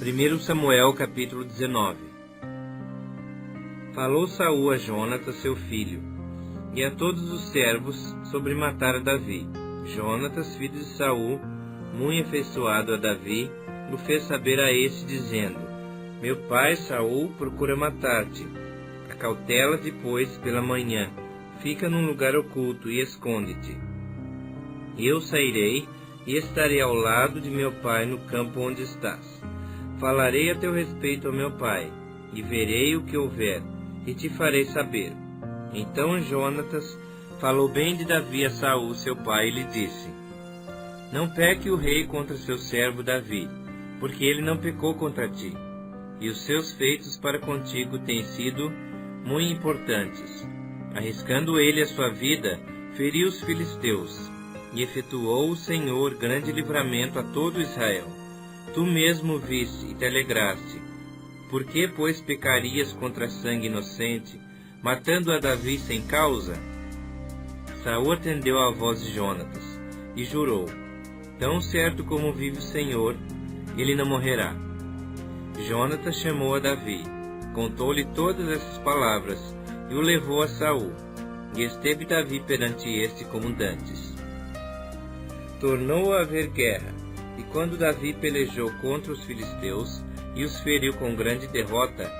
1 Samuel capítulo 19. Falou Saul a Jonatas seu filho, e a todos os servos sobre matar a Davi. Jonatas, filho de Saul, muito afeiçoado a Davi, o fez saber a este, dizendo: Meu pai Saul procura matar-te. Acautela-te, pois, pela manhã, fica num lugar oculto e esconde-te. Eu sairei e estarei ao lado de meu pai no campo onde estás. Falarei a teu respeito ao meu pai, e verei o que houver, e te farei saber. Então Jonatas falou bem de Davi a Saul seu pai, e lhe disse: Não peque o rei contra seu servo Davi, porque ele não pecou contra ti, e os seus feitos para contigo têm sido muito importantes. Arriscando ele a sua vida, feriu os filisteus, e efetuou o Senhor grande livramento a todo Israel. Tu mesmo viste e te alegraste. Por que, pois, pecarias contra sangue inocente, matando a Davi sem causa? Saul atendeu à voz de Jonatas, e jurou: Tão certo como vive o Senhor, ele não morrerá. Jonatas chamou a Davi, contou-lhe todas essas palavras, e o levou a Saul, e esteve Davi perante este como dantes. Tornou a haver guerra, e quando Davi pelejou contra os filisteus, e os feriu com grande derrota,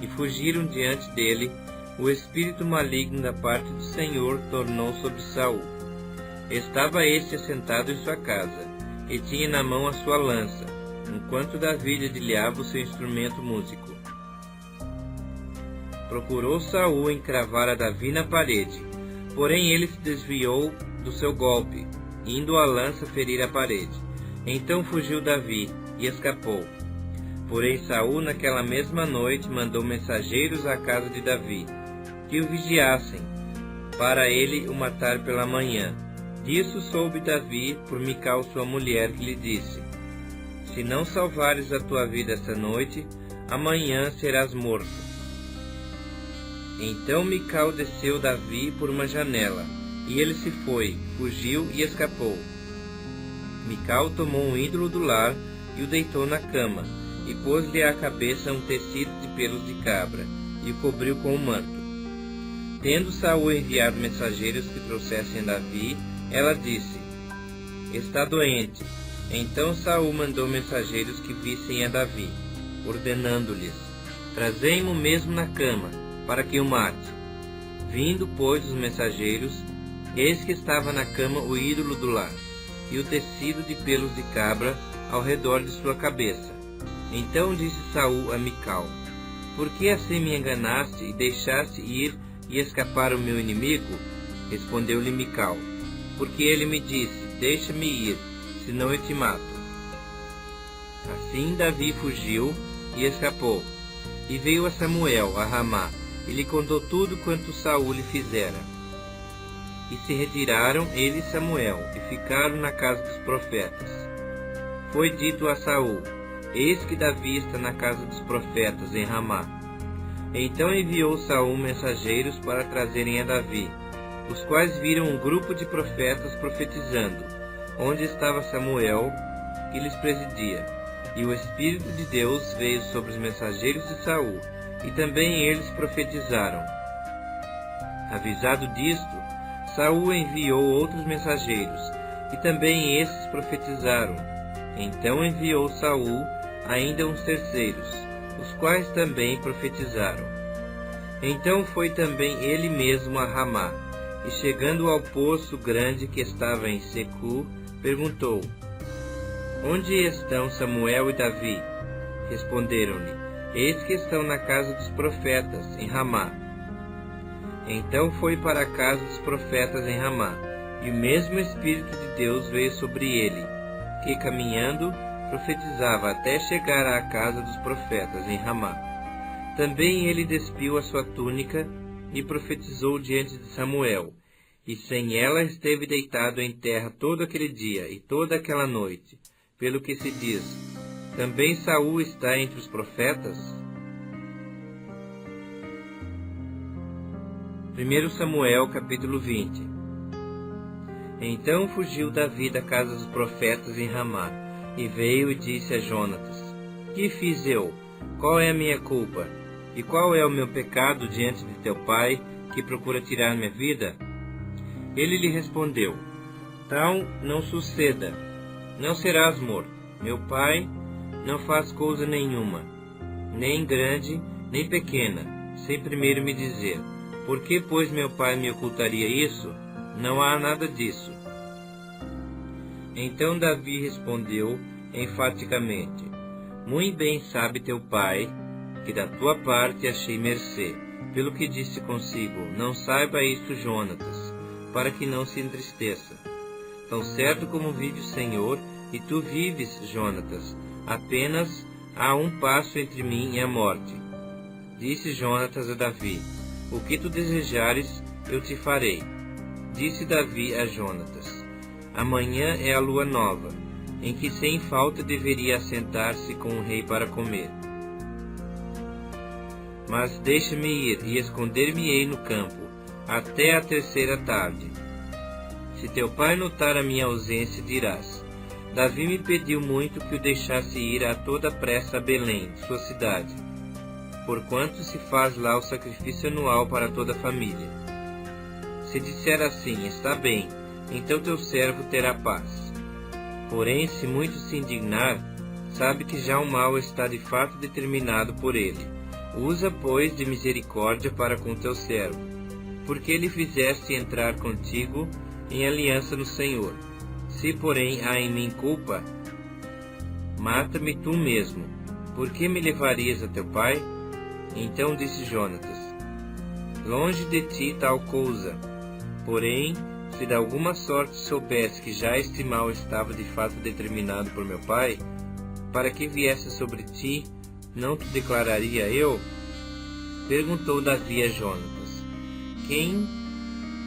e fugiram diante dele, o espírito maligno da parte do Senhor tornou sobre Saul. Estava este assentado em sua casa, e tinha na mão a sua lança, enquanto Davi dedilhava o seu instrumento músico. Procurou Saul encravar a Davi na parede, porém ele se desviou do seu golpe, indo a lança ferir a parede. Então fugiu Davi e escapou. Porém Saul naquela mesma noite mandou mensageiros à casa de Davi, que o vigiassem, para ele o matar pela manhã. Disso soube Davi por Mical sua mulher, que lhe disse: Se não salvares a tua vida esta noite, amanhã serás morto. Então Mical desceu Davi por uma janela, e ele se foi, fugiu e escapou. Mical tomou um ídolo do lar e o deitou na cama, e pôs-lhe à cabeça um tecido de pelos de cabra, e o cobriu com um manto. Tendo Saul enviado mensageiros que trouxessem Davi, ela disse: Está doente. Então Saul mandou mensageiros que vissem a Davi, ordenando-lhes: Trazei-mo mesmo na cama, para que o mate. Vindo, pois, os mensageiros, eis que estava na cama o ídolo do lar, e o tecido de pelos de cabra ao redor de sua cabeça. Então disse Saul a Mical: Por que assim me enganaste e deixaste ir e escapar o meu inimigo? Respondeu-lhe Mical: Porque ele me disse: Deixa-me ir, senão eu te mato. Assim Davi fugiu e escapou, e veio a Samuel a Ramá, e lhe contou tudo quanto Saul lhe fizera. E se retiraram ele e Samuel, e ficaram na casa dos profetas. Foi dito a Saul: Eis que Davi está na casa dos profetas, em Ramá. Então enviou Saul mensageiros para trazerem a Davi, os quais viram um grupo de profetas profetizando, onde estava Samuel, que lhes presidia. E o Espírito de Deus veio sobre os mensageiros de Saul, e também eles profetizaram. Avisado disto, Saul enviou outros mensageiros, e também esses profetizaram. Então enviou Saul ainda uns terceiros, os quais também profetizaram. Então foi também ele mesmo a Ramá, e chegando ao poço grande que estava em Secu, perguntou: Onde estão Samuel e Davi? Responderam-lhe: Eis que estão na casa dos profetas, em Ramá. Então foi para a casa dos profetas em Ramá, e o mesmo Espírito de Deus veio sobre ele, que, caminhando, profetizava até chegar à casa dos profetas em Ramá. Também ele despiu a sua túnica e profetizou diante de Samuel, e sem ela esteve deitado em terra todo aquele dia e toda aquela noite, pelo que se diz: Também Saul está entre os profetas? 1 Samuel capítulo 20. Então fugiu Davi da casa dos profetas em Ramá, e veio e disse a Jonatas: que fiz eu? Qual é a minha culpa? E qual é o meu pecado diante de teu pai, que procura tirar minha vida? Ele lhe respondeu: Tal não suceda. Não serás morto. Meu pai não faz coisa nenhuma, nem grande, nem pequena, sem primeiro me dizer: Por que, pois, meu pai me ocultaria isso? Não há nada disso. Então Davi respondeu enfaticamente: Muito bem sabe teu pai que da tua parte achei mercê. Pelo que disse consigo: Não saiba isto Jonatas, para que não se entristeça. Tão certo como vive o Senhor, e tu vives, Jonatas, apenas há um passo entre mim e a morte. Disse Jonatas a Davi: O que tu desejares, eu te farei. Disse Davi a Jonatas: Amanhã é a lua nova, em que sem falta deveria assentar-se com o rei para comer. Mas deixa-me ir e esconder-me-ei no campo, até a terceira tarde. Se teu pai notar a minha ausência, dirás: Davi me pediu muito que o deixasse ir a toda pressa a Belém, sua cidade, porquanto se faz lá o sacrifício anual para toda a família. Se disser assim: Está bem, então teu servo terá paz. Porém, se muito se indignar, sabe que já o mal está de fato determinado por ele. Usa, pois, de misericórdia para com teu servo, porque ele fizeste entrar contigo em aliança no Senhor. Se, porém, há em mim culpa, mata-me tu mesmo. Por que me levarias a teu pai? Então disse Jonatas: Longe de ti tal coisa. Porém, se de alguma sorte soubesse que já este mal estava de fato determinado por meu pai, para que viesse sobre ti, não te declararia eu? Perguntou Davi a Jonatas: Quem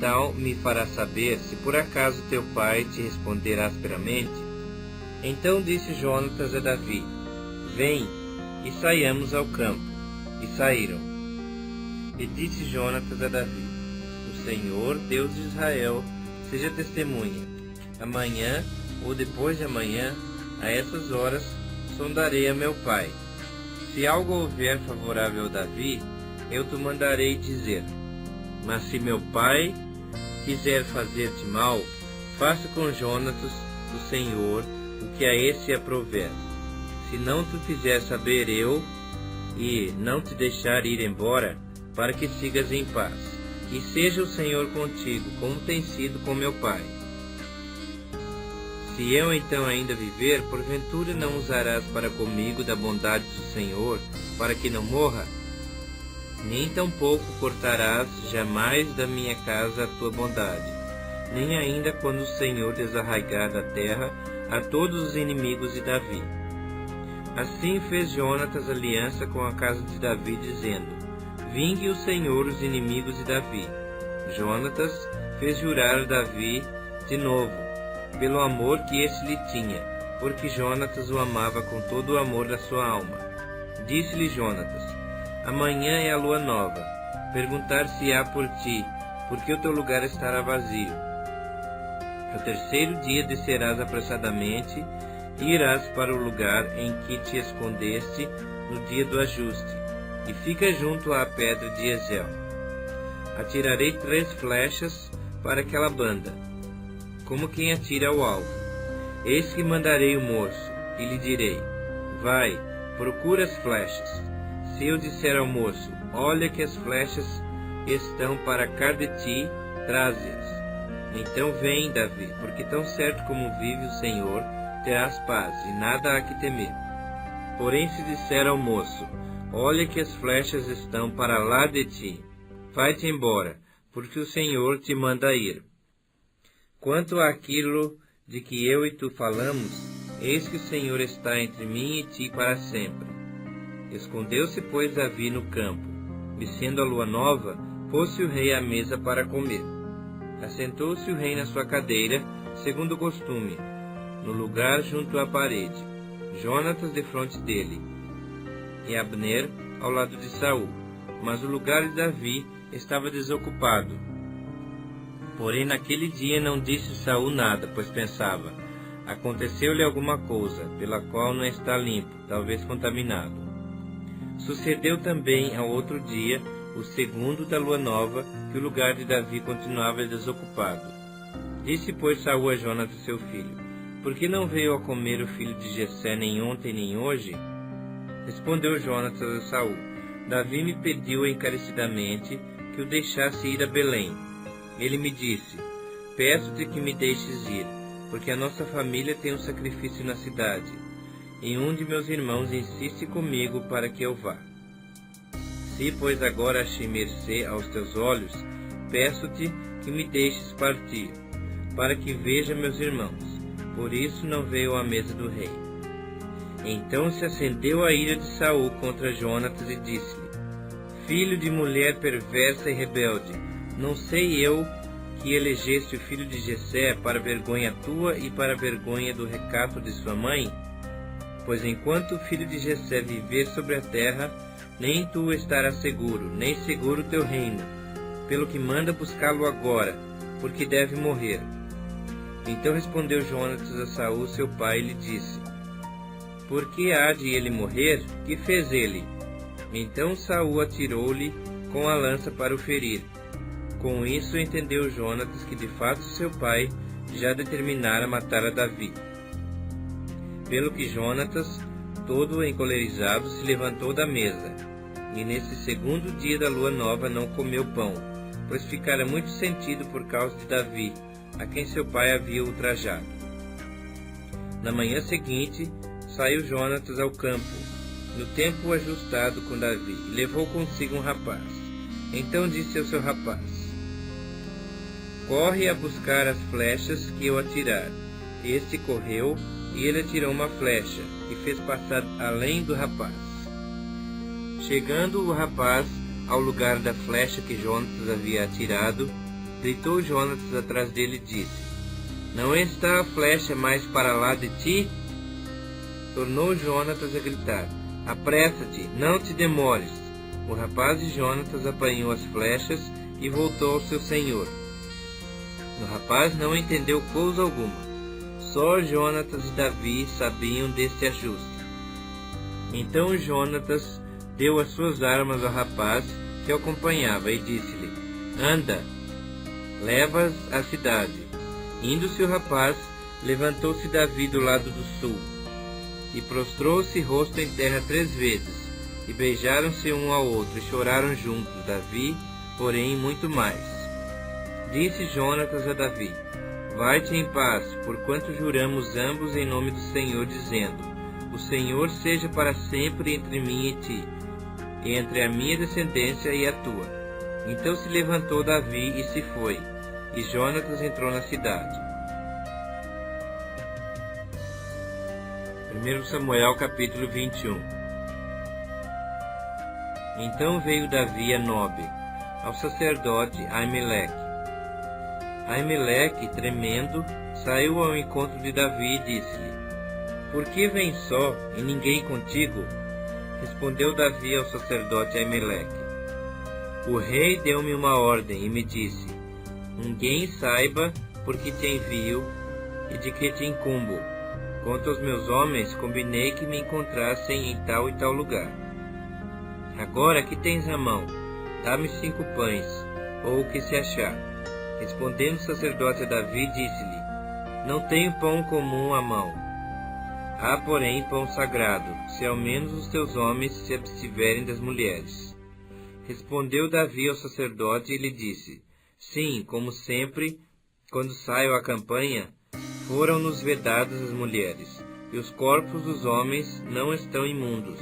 tal me fará saber, se por acaso teu pai te responder asperamente? Então disse Jonatas a Davi: Vem, e saiamos ao campo. E saíram. E disse Jonatas a Davi: O Senhor, Deus de Israel, seja testemunha. Amanhã, ou depois de amanhã, a essas horas, sondarei a meu pai. Se algo houver favorável a Davi, eu te mandarei dizer. Mas se meu pai quiser fazer-te mal, faça com Jonatas, o Senhor, o que a esse aprover. Se não te fizer saber eu, e não te deixar ir embora, para que sigas em paz, e seja o Senhor contigo, como tem sido com meu pai. Se eu então ainda viver, porventura não usarás para comigo da bondade do Senhor, para que não morra? Nem tampouco cortarás jamais da minha casa a tua bondade, nem ainda quando o Senhor desarraigar da terra a todos os inimigos de Davi. Assim fez Jonatas aliança com a casa de Davi, dizendo: Vingue o Senhor os inimigos de Davi. Jonatas fez jurar Davi de novo, pelo amor que este lhe tinha, porque Jonatas o amava com todo o amor da sua alma. Disse-lhe Jonatas: Amanhã é a lua nova, perguntar-se-á por ti, porque o teu lugar estará vazio. No terceiro dia descerás apressadamente, e irás para o lugar em que te escondeste no dia do ajuste, e fica junto à pedra de Ezel. Atirarei 3 flechas para aquela banda, como quem atira ao alvo. Eis que mandarei o moço, e lhe direi: Vai, procura as flechas. Se eu disser ao moço: Olha que as flechas estão para cá de ti, traze-as. Então vem, Davi, porque tão certo como vive o Senhor, terás paz, e nada há que temer. Porém, se disser ao moço: Olha que as flechas estão para lá de ti, vai-te embora, porque o Senhor te manda ir. Quanto àquilo de que eu e tu falamos, eis que o Senhor está entre mim e ti para sempre. Escondeu-se, pois, Davi no campo, e sendo a lua nova, pôs-se o rei à mesa para comer. Assentou-se o rei na sua cadeira, segundo o costume, no lugar junto à parede, Jonatas defronte dele, e Abner ao lado de Saul. Mas o lugar de Davi estava desocupado. Porém, naquele dia não disse Saul nada, pois pensava: aconteceu-lhe alguma coisa, pela qual não está limpo, talvez contaminado. Sucedeu também ao outro dia, o segundo da lua nova, que o lugar de Davi continuava desocupado. Disse, pois, Saul a Jonatas seu filho: Por que não veio a comer o filho de Jessé nem ontem nem hoje? Respondeu Jonatas a Saul: Davi me pediu encarecidamente que o deixasse ir a Belém. Ele me disse: Peço-te que me deixes ir, porque a nossa família tem um sacrifício na cidade, e um de meus irmãos insiste comigo para que eu vá. Se, pois, agora achei mercê aos teus olhos, peço-te que me deixes partir, para que veja meus irmãos. Por isso não veio à mesa do rei. Então se acendeu a ira de Saul contra Jonatas e disse-lhe: Filho de mulher perversa e rebelde, não sei eu que elegeste o filho de Jessé para vergonha tua e para vergonha do recato de sua mãe? Pois enquanto o filho de Jessé viver sobre a terra, nem tu estarás seguro, nem seguro o teu reino, pelo que manda buscá-lo agora, porque deve morrer. Então respondeu Jonatas a Saul seu pai e lhe disse: Por que há de ele morrer? Que fez ele? Então Saul atirou-lhe com a lança para o ferir. Com isso entendeu Jonatas que de fato seu pai já determinara matar a Davi. Pelo que Jonatas, todo encolerizado, se levantou da mesa, e nesse segundo dia da lua nova não comeu pão, pois ficara muito sentido por causa de Davi, a quem seu pai havia ultrajado. Na manhã seguinte, saiu Jonatas ao campo, no tempo ajustado com Davi, e levou consigo um rapaz. Então disse ao seu rapaz: Corre a buscar as flechas que eu atirar. Este correu, e ele atirou uma flecha, que fez passar além do rapaz. Chegando o rapaz ao lugar da flecha que Jonatas havia atirado, gritou Jonatas atrás dele e disse: Não está a flecha mais para lá de ti? Tornou Jonatas a gritar: Apressa-te, não te demores. O rapaz de Jonatas apanhou as flechas e voltou ao seu senhor. O rapaz não entendeu coisa alguma. Só Jonatas e Davi sabiam deste ajuste. Então Jonatas deu as suas armas ao rapaz que o acompanhava e disse-lhe: Anda, leva-as à cidade. Indo-se o rapaz, levantou-se Davi do lado do sul, e prostrou-se rosto em terra 3 vezes, e beijaram-se um ao outro, e choraram juntos, Davi, porém, muito mais. Disse Jonatas a Davi: Vai-te em paz, porquanto juramos ambos em nome do Senhor, dizendo: O Senhor seja para sempre entre mim e ti, e entre a minha descendência e a tua. Então se levantou Davi e se foi, e Jonatas entrou na cidade. 1 Samuel capítulo 21. Então veio Davi a Nobe, ao sacerdote Aimeleque. Aimeleque, tremendo, saiu ao encontro de Davi e disse-lhe: Por que vens só e ninguém contigo? Respondeu Davi ao sacerdote Aimeleque: O rei deu-me uma ordem e me disse: Ninguém saiba por que te envio e de que te incumbo. Quanto aos meus homens, combinei que me encontrassem em tal e tal lugar. Agora que tens à mão, dá-me 5 pães, ou o que se achar. Respondendo o sacerdote a Davi, disse-lhe: Não tenho pão comum à mão. Há, porém, pão sagrado, se ao menos os teus homens se abstiverem das mulheres. Respondeu Davi ao sacerdote e lhe disse: Sim, como sempre, quando saio à campanha, foram-nos vedadas as mulheres, e os corpos dos homens não estão imundos.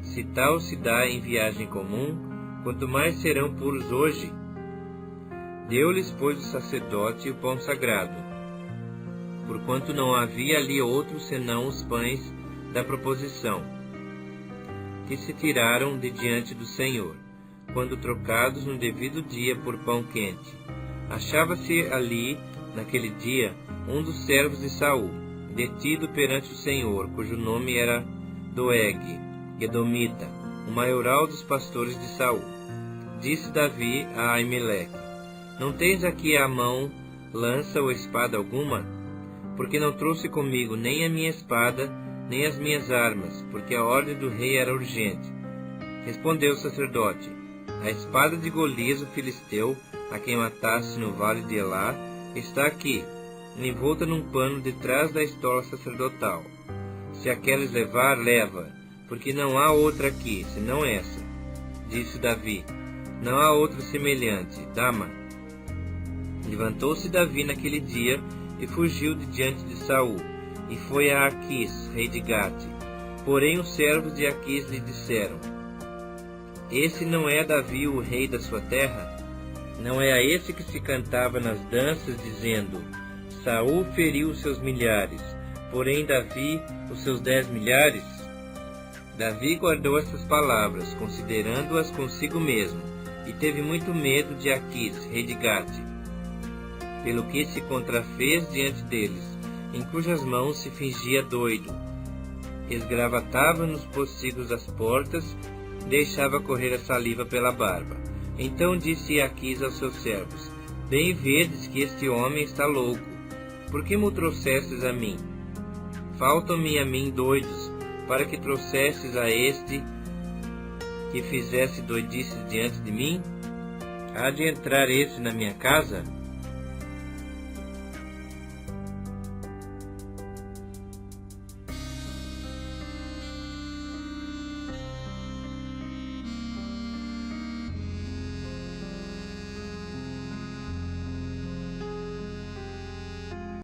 Se tal se dá em viagem comum, quanto mais serão puros hoje. Deu-lhes, pois, o sacerdote o pão sagrado, porquanto não havia ali outro senão os pães da proposição, que se tiraram de diante do Senhor, quando trocados no devido dia por pão quente. Achava-se ali, naquele dia, um dos servos de Saul, detido perante o Senhor, cujo nome era Doeg, Edomita, o maioral dos pastores de Saul. Disse Davi a Aimeleque: Não tens aqui à mão lança ou espada alguma? porque não trouxe comigo nem a minha espada, nem as minhas armas, porque a ordem do rei era urgente. Respondeu o sacerdote: a espada de Golias, o filisteu, a quem mataste no vale de Elá, está aqui, envolta num pano detrás da estola sacerdotal. Se a queres levar, leva, porque não há outra aqui, senão essa. Disse Davi: não há outra semelhante, dá-ma. Levantou-se Davi naquele dia e fugiu de diante de Saul, e foi a Aquis, rei de Gate. Porém os servos de Aquis lhe disseram: esse não é Davi o rei da sua terra? Não é a esse que se cantava nas danças, dizendo: Saul feriu os seus milhares, porém Davi os seus 10 milhares? Davi guardou essas palavras, considerando-as consigo mesmo, e teve muito medo de Aquis, rei de Gate, pelo que se contrafez diante deles, em cujas mãos se fingia doido. Esgravatava nos pocigos das portas, deixava correr a saliva pela barba. Então disse Aquis aos seus servos: bem vedes que este homem está louco. Por que me trouxestes a mim? Faltam-me a mim doidos, para que trouxestes a este que fizesse doidices diante de mim? Há de entrar esse na minha casa?